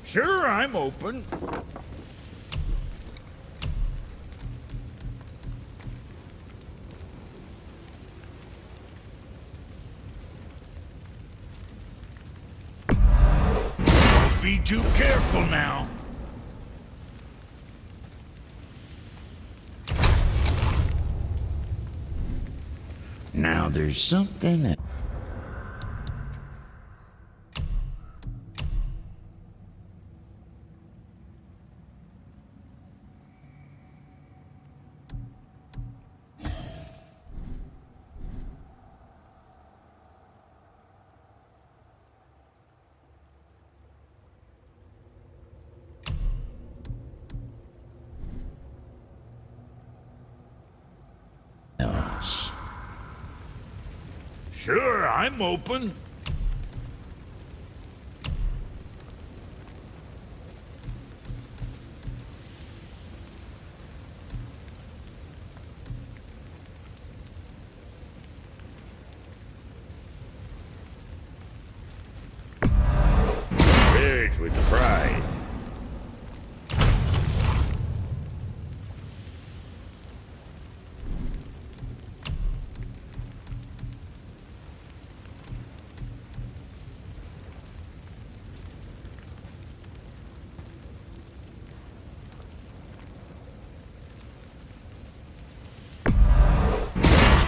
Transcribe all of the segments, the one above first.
Sure, I'm open. Don't be too careful now. Now there's something... else. Sure, I'm open. Rich with pride.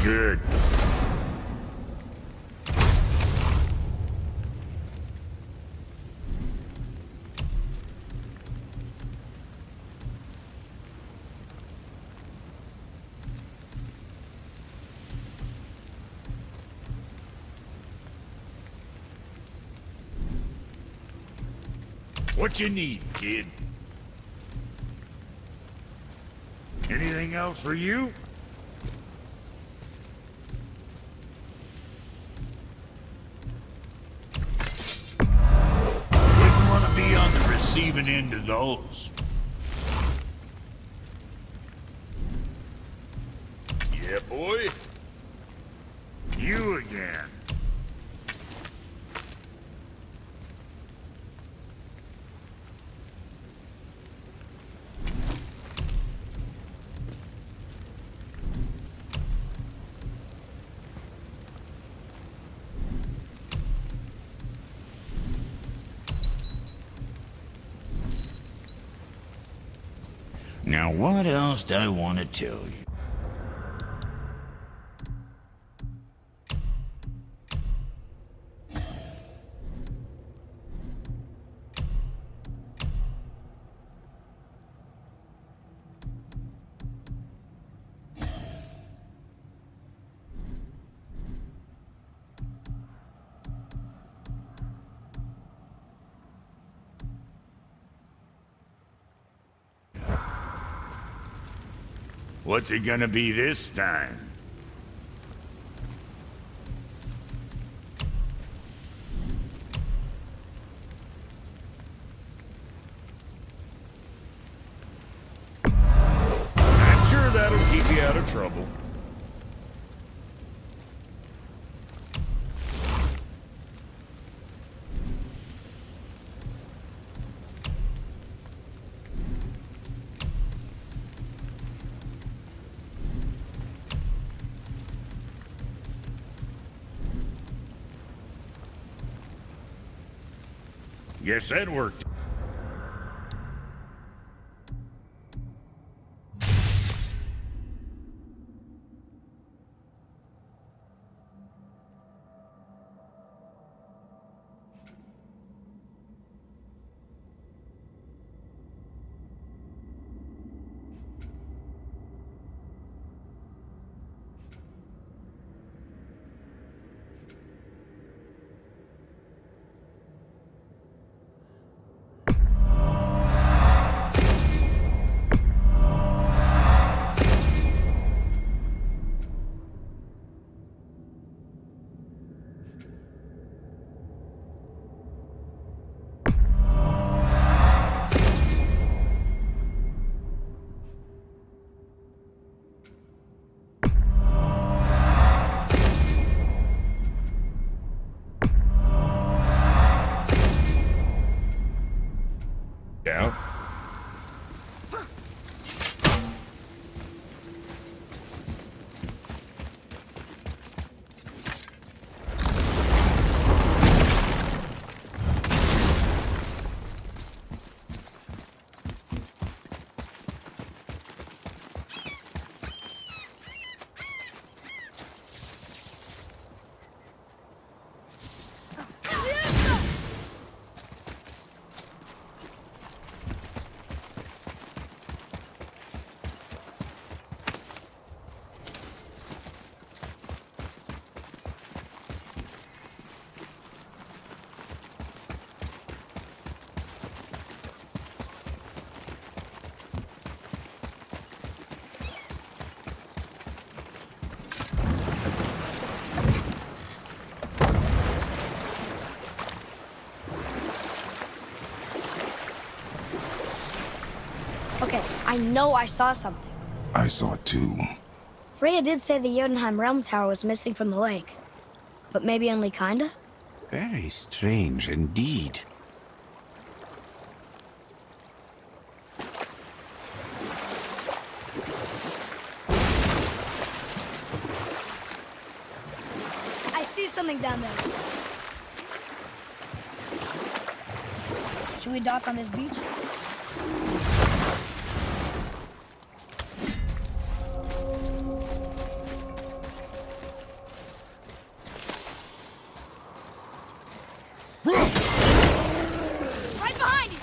Good. What you need, kid? Anything else for you? Wouldn't want to be on the receiving end of those. Yeah, boy. You again. Now what else do I want to tell you? What's it gonna be this time? I'm sure that'll keep you out of trouble. Guess that worked. I know I saw something. I saw it too. Freya did say the Jotunheim Realm Tower was missing from the lake. But maybe only kinda? Very strange indeed. I see something down there. Should we dock on this beach? Right behind you!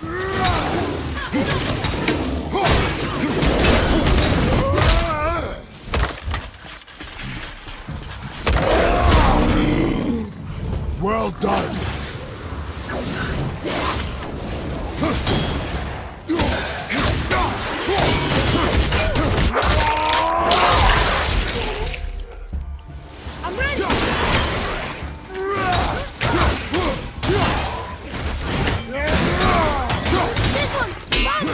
Well done. I'm ready! This one! Run!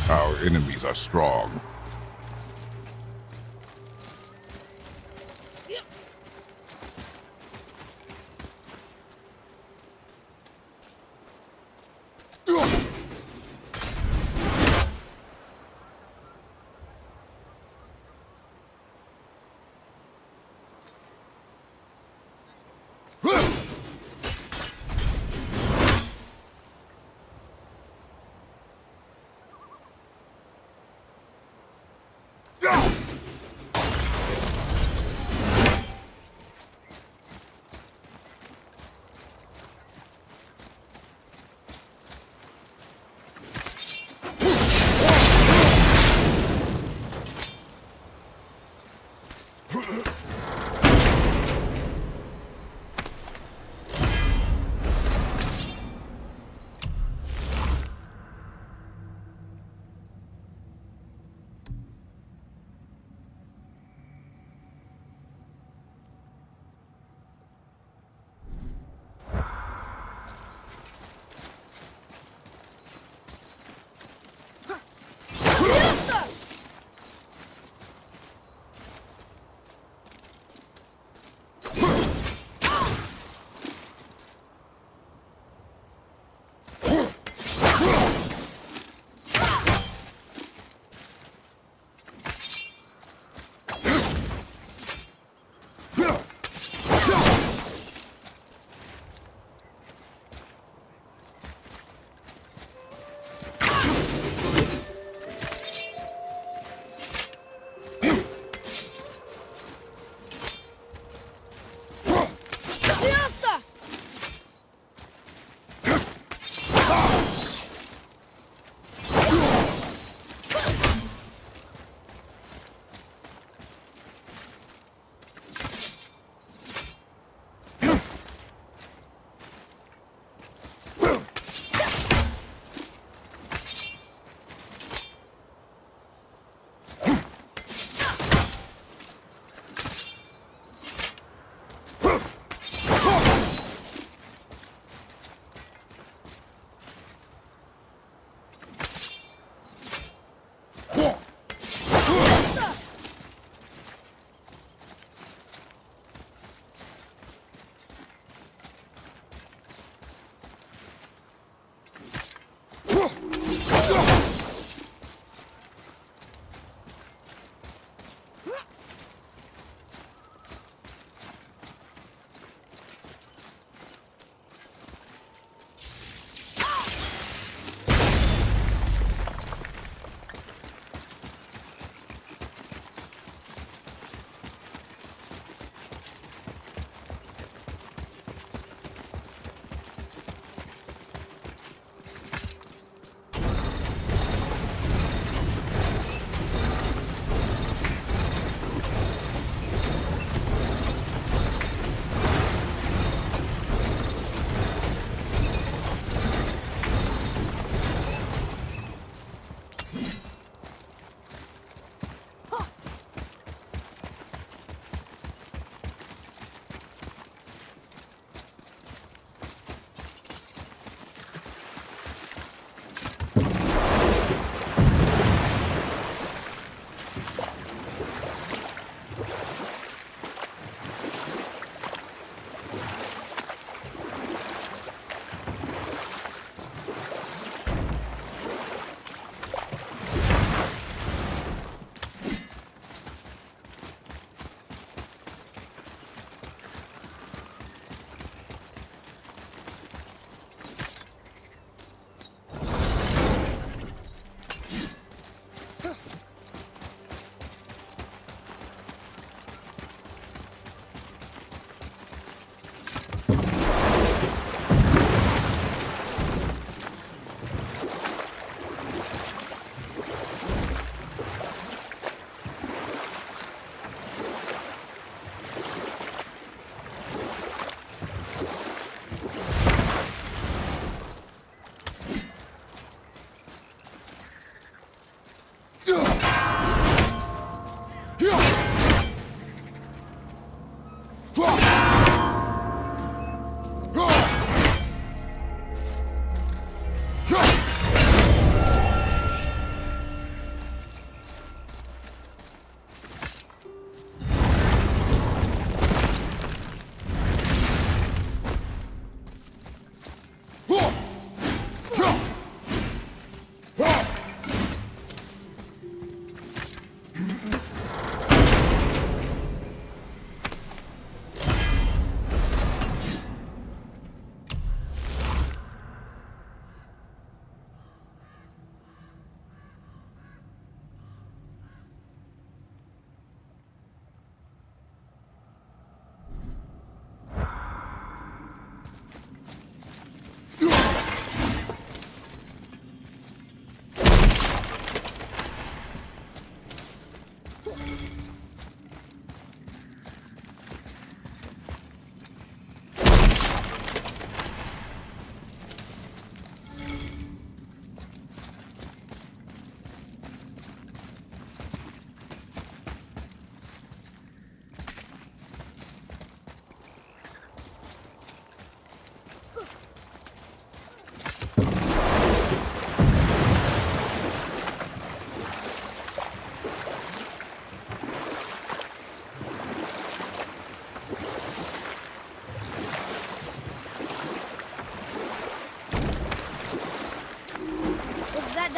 Our enemies are strong.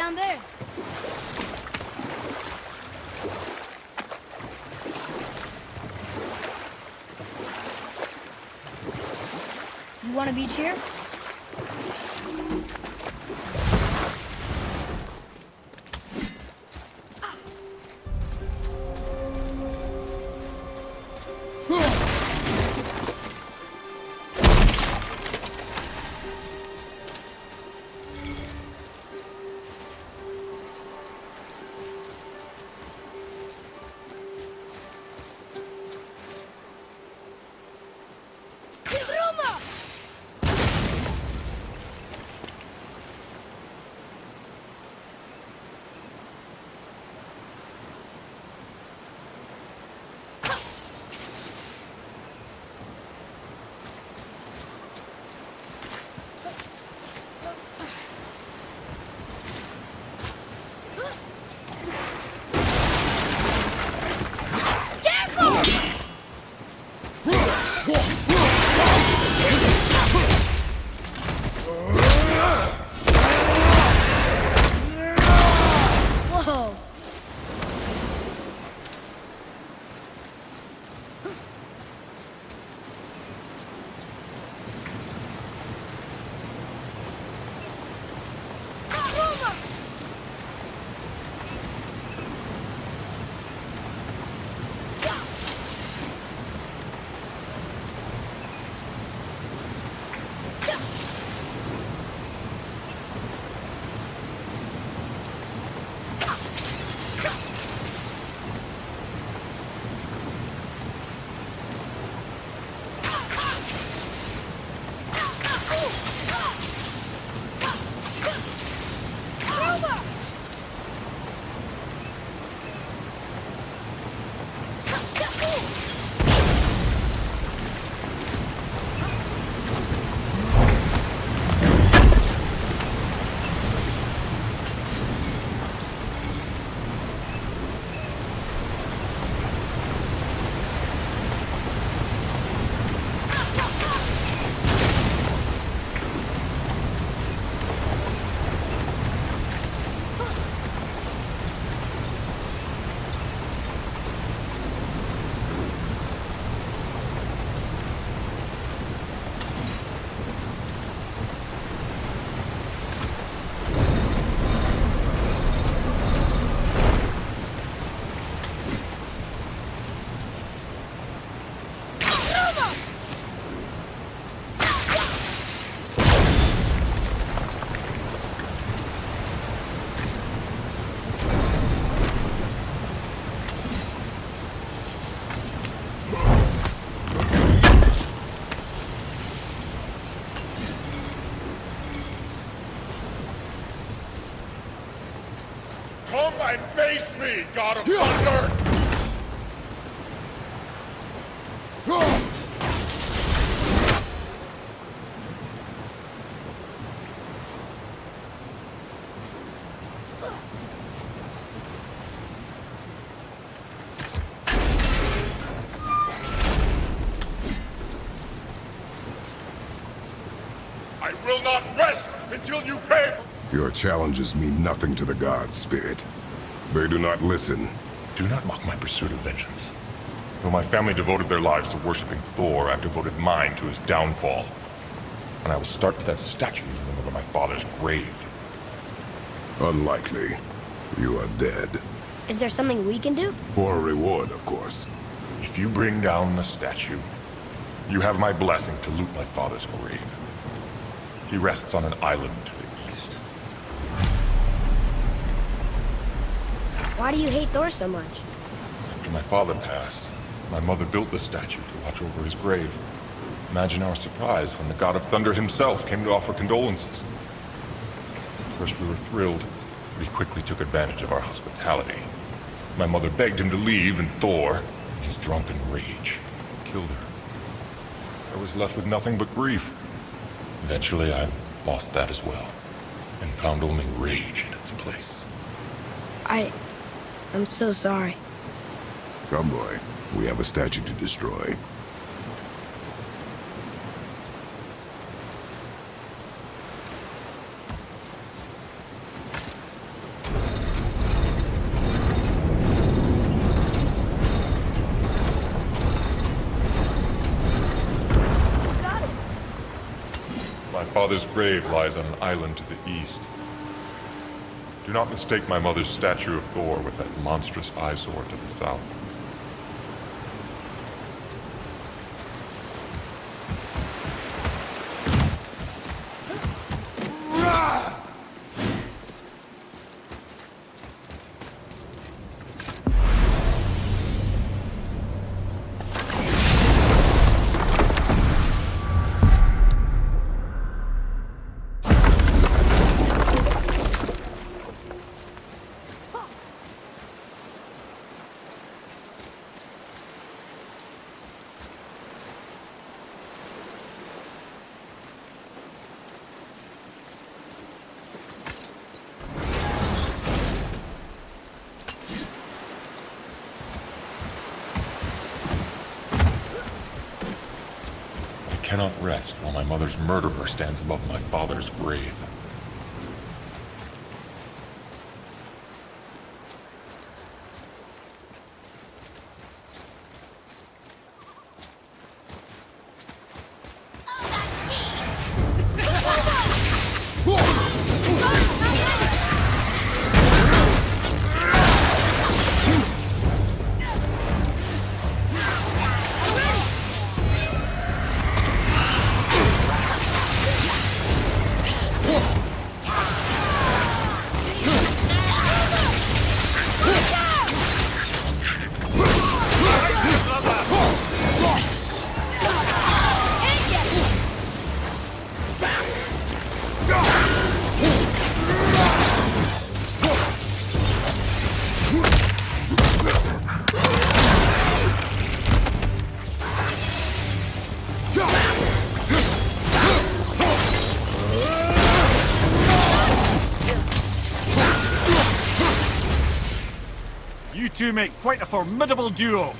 down there. You want a beach here? Whoa! Come and face me, God of Thunder! I will not rest until you pay for... Your challenges mean nothing to the gods, Spirit. They do not listen. Do not mock my pursuit of vengeance. Though my family devoted their lives to worshipping Thor, I've devoted mine to his downfall. And I will start with that statue looming over my father's grave. Unlikely. You are dead. Is there something we can do? For a reward, of course. If you bring down the statue, you have my blessing to loot my father's grave. He rests on an island to the east. Why do you hate Thor so much? After my father passed, my mother built the statue to watch over his grave. Imagine our surprise when the God of Thunder himself came to offer condolences. At first we were thrilled, but he quickly took advantage of our hospitality. My mother begged him to leave, and Thor, in his drunken rage, killed her. I was left with nothing but grief. Eventually I lost that as well, and found only rage in its place. I'm so sorry. Come, boy. We have a statue to destroy. My father's grave lies on an island to the east. Do not mistake my mother's statue of Thor with that monstrous eyesore to the south. I cannot rest while my mother's murderer stands above my father's grave. You two make quite a formidable duo.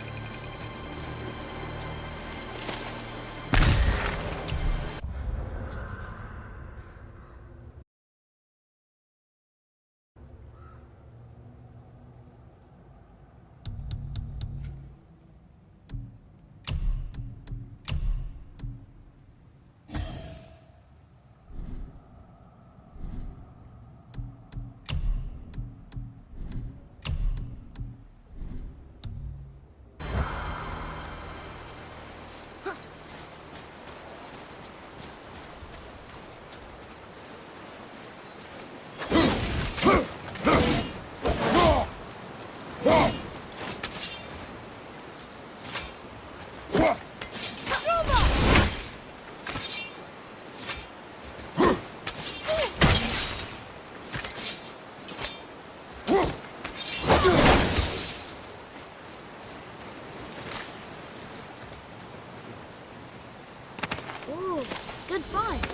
Ooh, good find.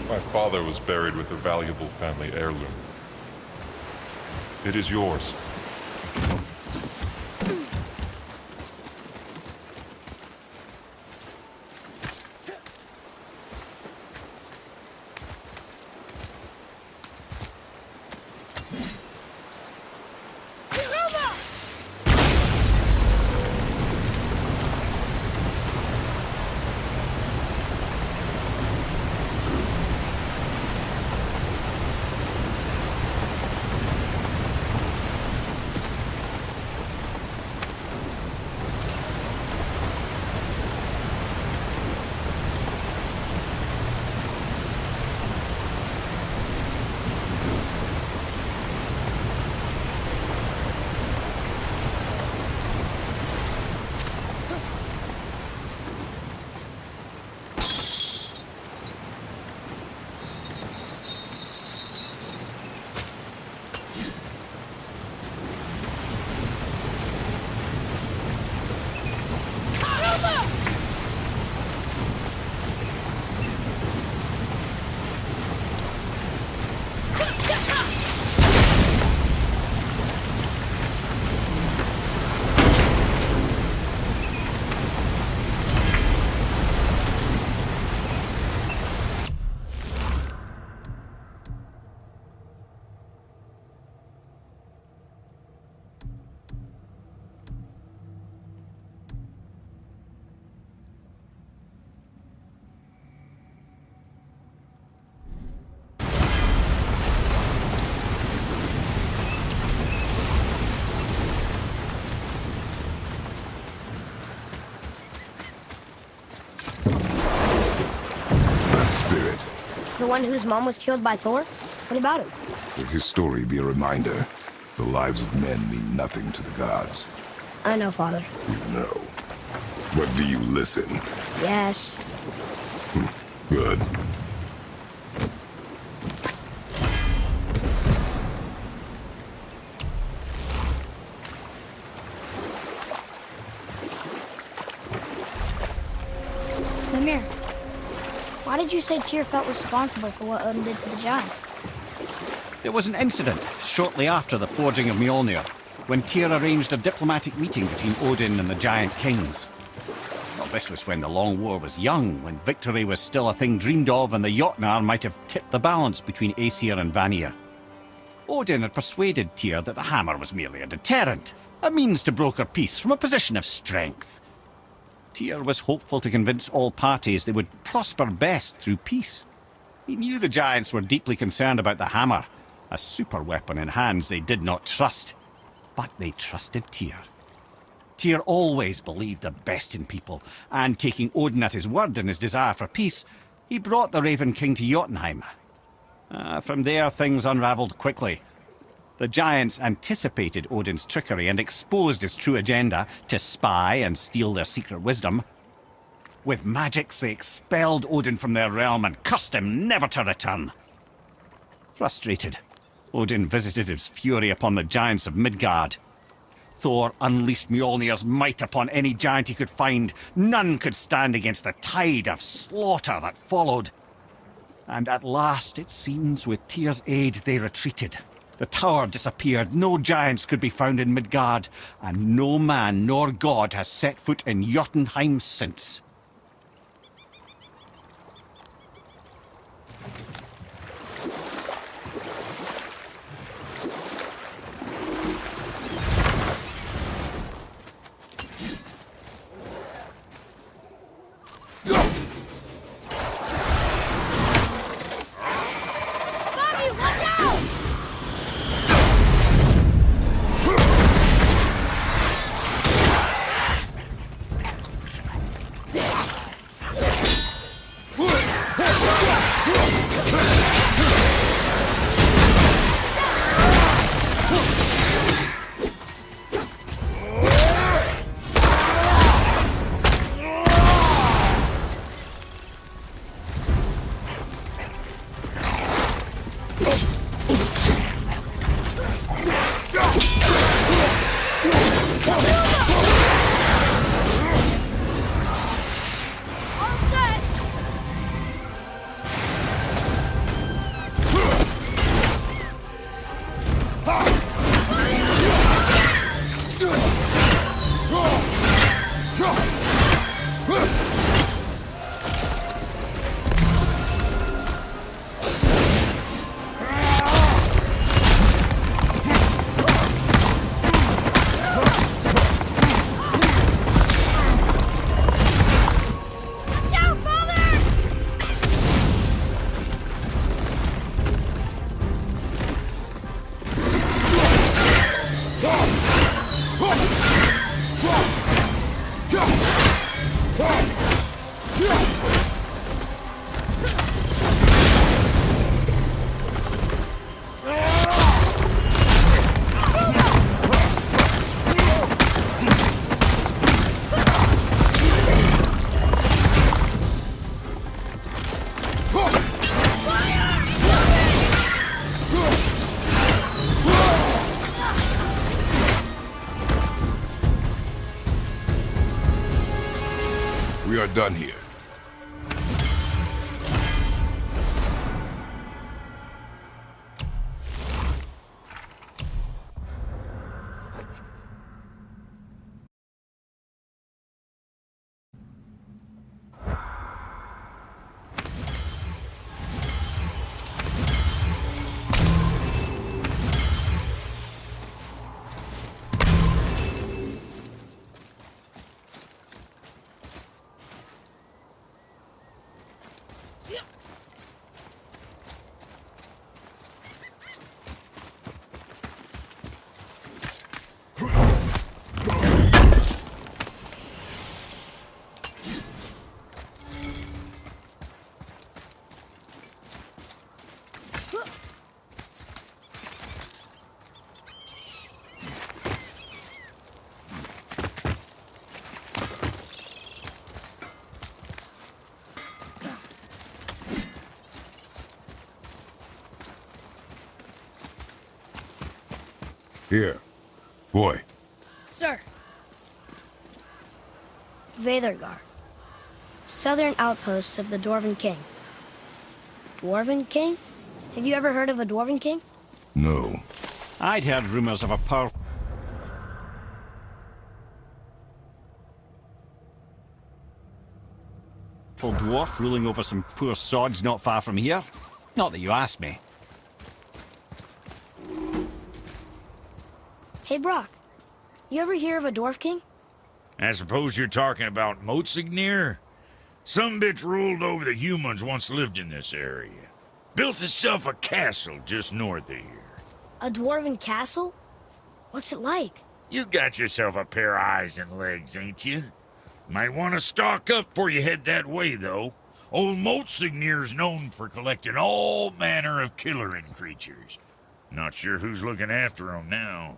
My father was buried with a valuable family heirloom. It is yours. The one whose mom was killed by Thor? What about him? Let his story be a reminder. The lives of men mean nothing to the gods. I know, Father. You know. But do you listen? Yes. Good. Mimir, why did you say Tyr felt responsible for what Odin did to the giants? There was an incident shortly after the forging of Mjolnir, when Tyr arranged a diplomatic meeting between Odin and the giant kings. Well, this was when the Long War was young, when victory was still a thing dreamed of, and the Jotnar might have tipped the balance between Aesir and Vanir. Odin had persuaded Tyr that the hammer was merely a deterrent, a means to broker peace from a position of strength. Tyr was hopeful to convince all parties they would prosper best through peace. He knew the giants were deeply concerned about the hammer, a super weapon in hands they did not trust. But they trusted Tyr. Tyr always believed the best in people, and taking Odin at his word in his desire for peace, he brought the Raven King to Jotunheim. From there, things unravelled quickly. The giants anticipated Odin's trickery and exposed his true agenda to spy and steal their secret wisdom. With magics, they expelled Odin from their realm and cursed him never to return. Frustrated, Odin visited his fury upon the giants of Midgard. Thor unleashed Mjolnir's might upon any giant he could find. None could stand against the tide of slaughter that followed. And at last, it seems, with Tyr's aid, they retreated. The tower disappeared, no giants could be found in Midgard, and no man nor god has set foot in Jotunheim since. We are done here. Here. Boy. Sir. Veðurgar. Southern outposts of the Dwarven King. Dwarven King? Have you ever heard of a Dwarven King? No. I'd heard rumors of a powerful dwarf ruling over some poor sods not far from here. Not that you asked me. Hey, Brock. You ever hear of a Dwarf King? I suppose you're talking about Motsignir? Some bitch ruled over the humans once lived in this area. Built itself a castle just north of here. A Dwarven castle? What's it like? You got yourself a pair of eyes and legs, ain't you? Might want to stock up before you head that way, though. Old Motsignir's known for collecting all manner of killerin creatures. Not sure who's looking after 'em now.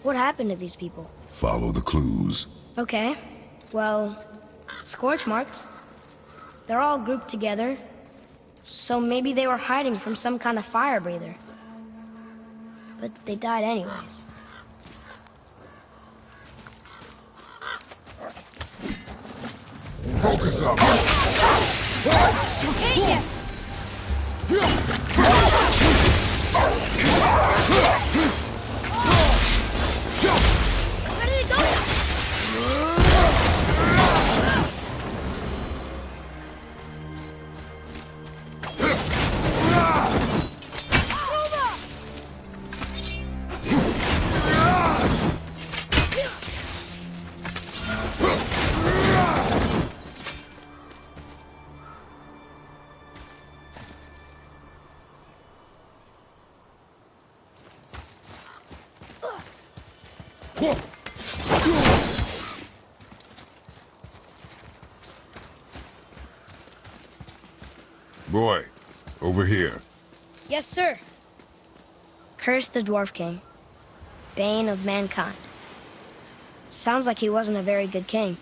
What happened to these people? Follow the clues. Okay. Well, scorch marks. They're all grouped together. So maybe they were hiding from some kind of fire breather. But they died anyways. Focus up! Take it! Where did it go? Boy, over here. Yes, sir. Curse the Dwarf King, bane of mankind. Sounds like he wasn't a very good king.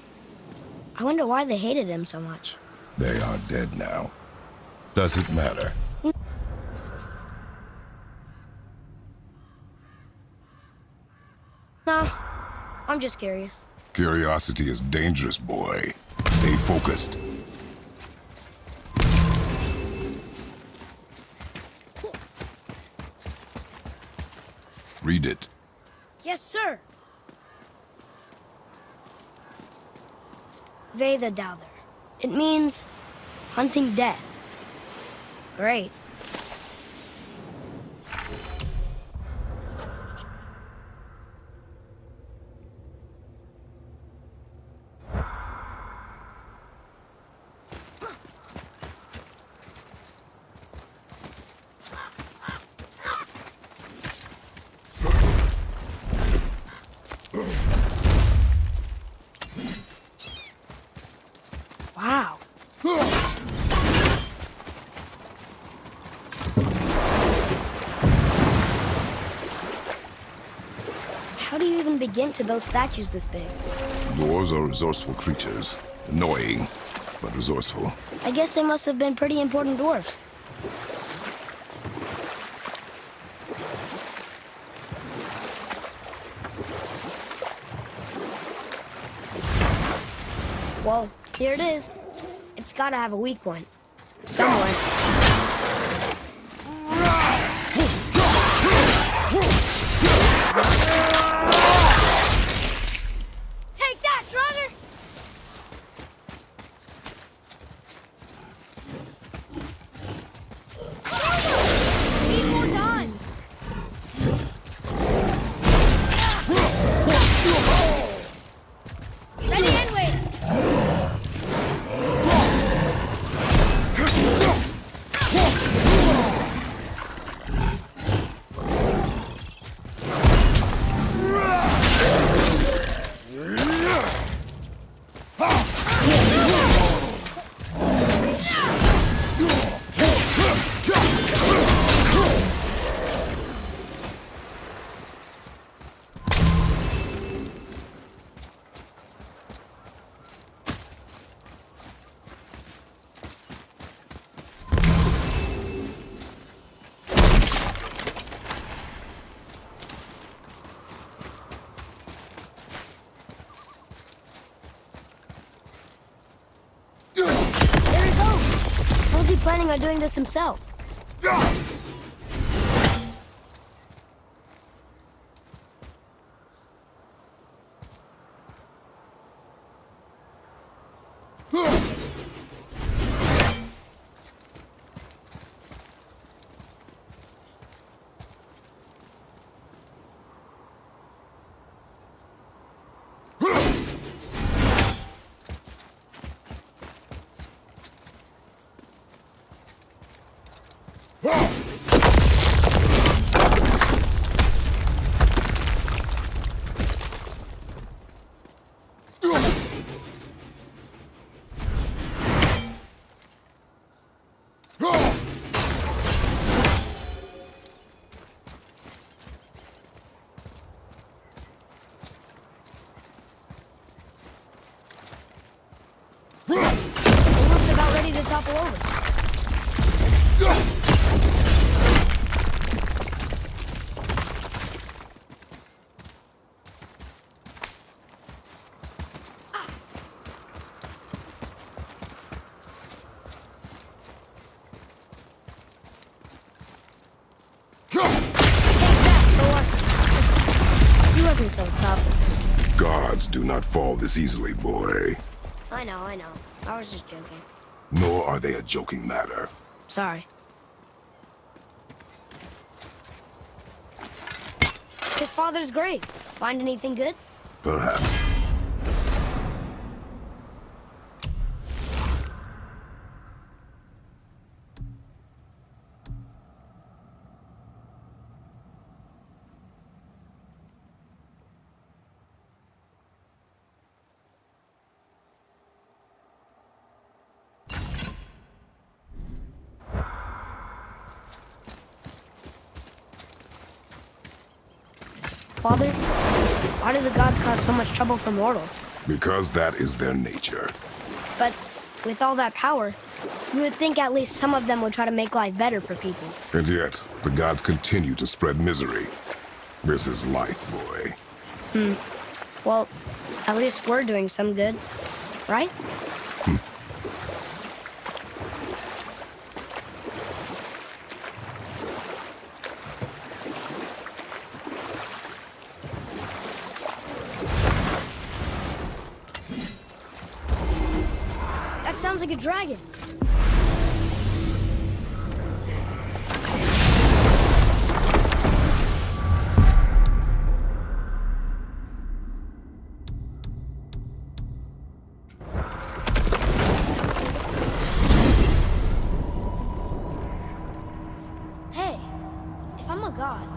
I wonder why they hated him so much. They are dead now. Does it matter? I'm just curious. Curiosity is dangerous, boy. Stay focused. Read it. Yes, sir. Vedadalr. It means hunting death. Great. Wow. How do you even begin to build statues this big? Dwarves are resourceful creatures. Annoying, but resourceful. I guess they must have been pretty important dwarves. Whoa, here it is. It's gotta have a weak point. Somewhere. Take that, Drugger! Need more time! Ready and wait! There he goes! How's he planning on doing this himself? It looks about ready to topple over. He wasn't so tough. Gods do not fall this easily, boy. I know. I was just joking. Nor are they a joking matter. Sorry. His father's grave. Find anything good? Perhaps. Father, why do the gods cause so much trouble for mortals? Because that is their nature. But with all that power, you would think at least some of them would try to make life better for people. And yet, the gods continue to spread misery. This is life, boy. Well, at least we're doing some good, right? That sounds like a dragon. Hey, if I'm a god,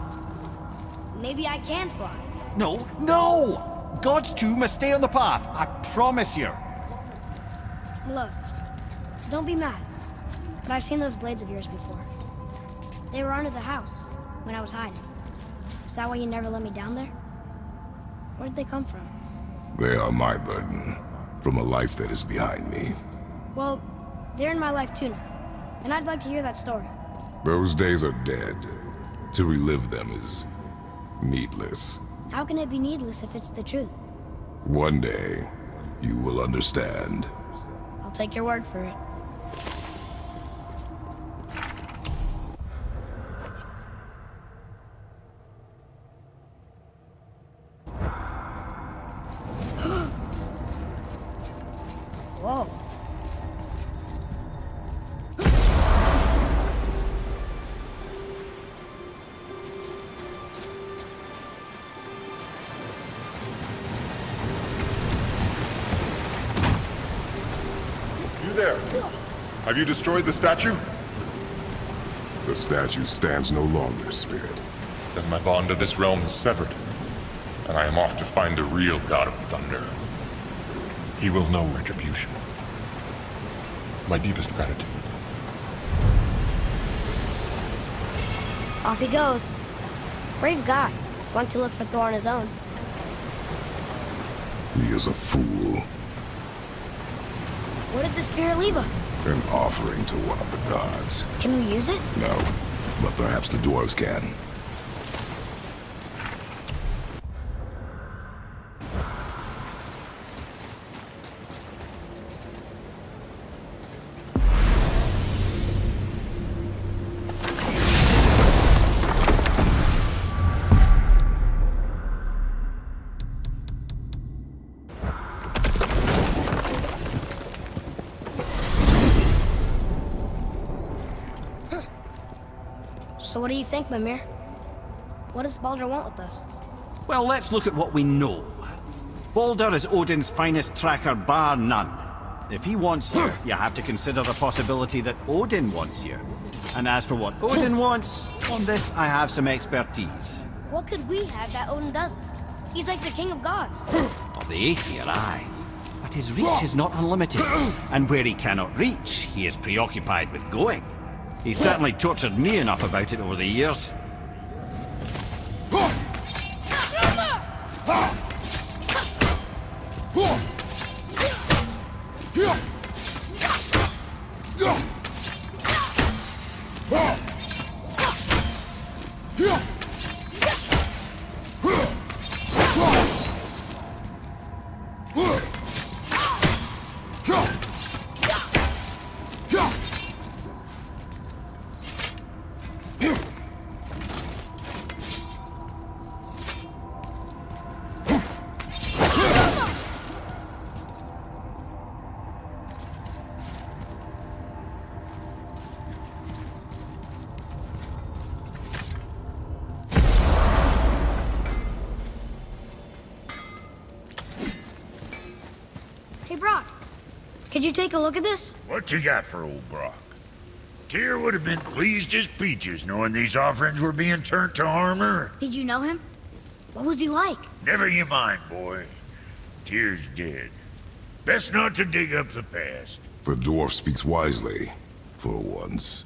maybe I can fly. No, no! Gods too must stay on the path, I promise you. Look, don't be mad, but I've seen those blades of yours before. They were under the house when I was hiding. Is that why you never let me down there? Where did they come from? They are my burden, from a life that is behind me. Well, they're in my life too now, and I'd like to hear that story. Those days are dead. To relive them is needless. How can it be needless if it's the truth? One day, you will understand. I'll take your word for it. Whoa. You there? Have you destroyed the statue? The statue stands no longer, Spirit. Then my bond to this realm is severed, and I am off to find the real God of Thunder. He will know retribution. My deepest gratitude. Off he goes. Brave guy. Went to look for Thor on his own. He is a fool. What did the spirit leave us? An offering to one of the gods. Can we use it? No, but perhaps the dwarves can. So what do you think, Mimir? What does Baldur want with us? Well, let's look at what we know. Baldur is Odin's finest tracker, bar none. If he wants you, you have to consider the possibility that Odin wants you. And as for what Odin wants, on this I have some expertise. What could we have that Odin doesn't? He's like the king of gods. Of the Aesir, aye. But his reach is not unlimited. And where he cannot reach, he is preoccupied with going. He's certainly tortured me enough about it over the years. Hey, Brock. Could you take a look at this? What you got for old Brock? Tyr would have been pleased as peaches knowing these offerings were being turned to armor. Did you know him? What was he like? Never you mind, boy. Tyr's dead. Best not to dig up the past. The dwarf speaks wisely, for once.